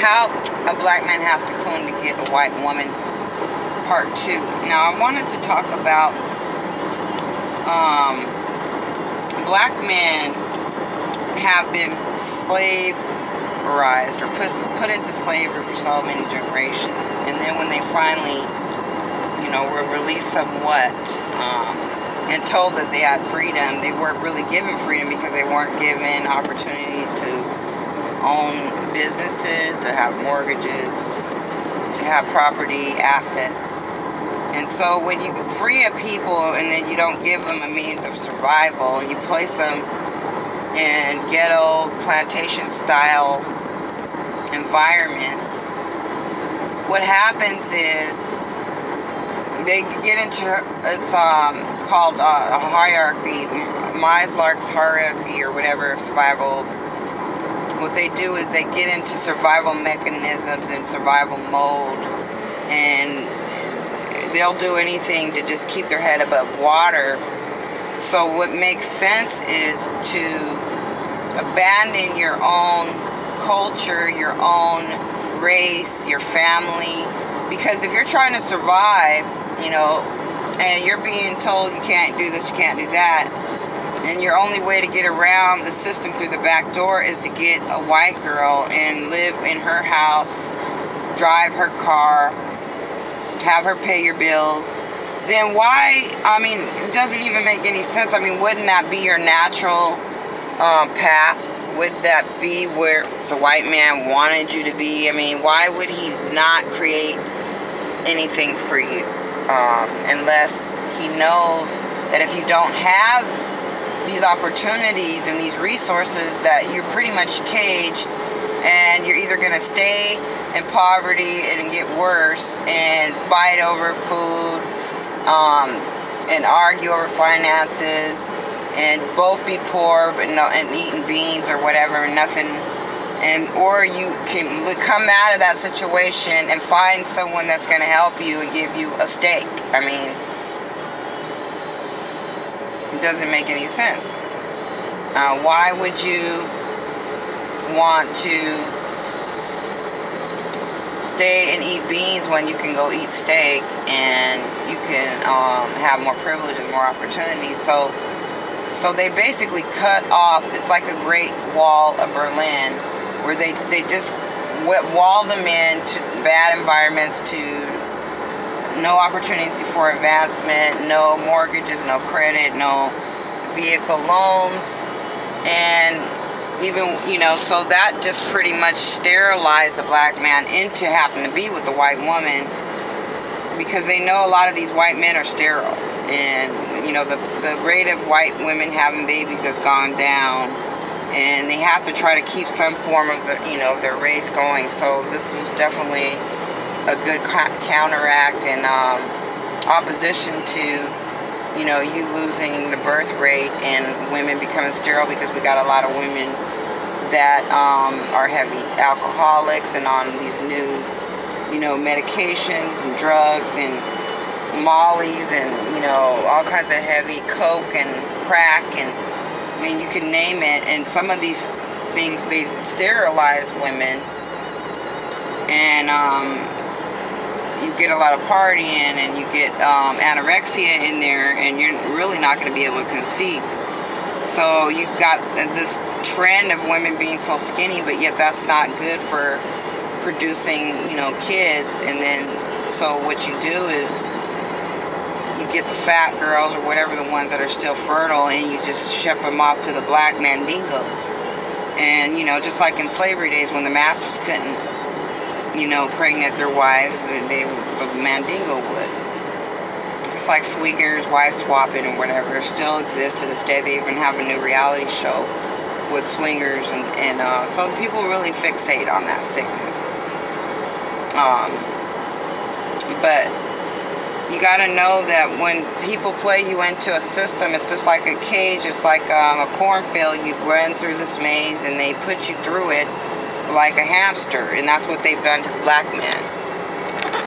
How a Black Man Has to Coon to Get a White Woman, Part 2. Now, I wanted to talk about black men have been slaverized or put into slavery for so many generations. And then when they finally, were released somewhat and told that they had freedom, they weren't really given freedom because they weren't given opportunities to own businesses, to have mortgages, to have property, assets. And so when you free a people and then you don't give them a means of survival, and you place them in ghetto, plantation style environments, what happens is they get into, it's called a hierarchy, Maslow's hierarchy or whatever, survival. What they do is they get into survival mechanisms and survival mode, and they'll do anything to just keep their head above water. So what makes sense is to abandon your own culture, your own race, your family. Because if you're trying to survive, and you're being told you can't do this, you can't do that, and your only way to get around the system through the back door is to get a white girl and live in her house, drive her car, have her pay your bills, then why, it doesn't even make any sense. Wouldn't that be your natural path? Would that be where the white man wanted you to be? Why would he not create anything for you? Unless he knows that if you don't have these opportunities and these resources, that you're pretty much caged, and you're either going to stay in poverty and get worse and fight over food and argue over finances and both be poor and eating beans or whatever, nothing. Or you can come out of that situation and find someone that's going to help you and give you a stake. It doesn't make any sense. Why would you want to stay and eat beans when you can go eat steak and you can have more privileges, more opportunities? So they basically cut off. It's like a Great Wall of Berlin, where they just walled them in to bad environments, to no opportunity for advancement, no mortgages, no credit, no vehicle loans, and even, so that just pretty much sterilized the black man into having to be with the white woman, because they know a lot of these white men are sterile, and the rate of white women having babies has gone down, and they have to try to keep some form of of their race going. So this was definitely a good counteract and opposition to you losing the birth rate and women becoming sterile, because we got a lot of women that are heavy alcoholics and on these new medications and drugs and mollies and all kinds of heavy coke and crack, and you can name it. And some of these things, they sterilize women, and you get a lot of partying, and you get anorexia in there, and you're really not going to be able to conceive. So you got this trend of women being so skinny, but yet that's not good for producing kids. And then so what you do is you get the fat girls or whatever, the ones that are still fertile, and you just ship them off to the black man bingos. And just like in slavery days when the masters couldn't pregnant their wives, the mandingo would. Just like swingers, wife swapping and whatever still exists to this day. They even have a new reality show with swingers, and so people really fixate on that sickness. But you got to know that when people play you into a system, it's just like a cage. It's like a cornfield. You run through this maze, and they put you through it like a hamster, and that's what they've done to the black man.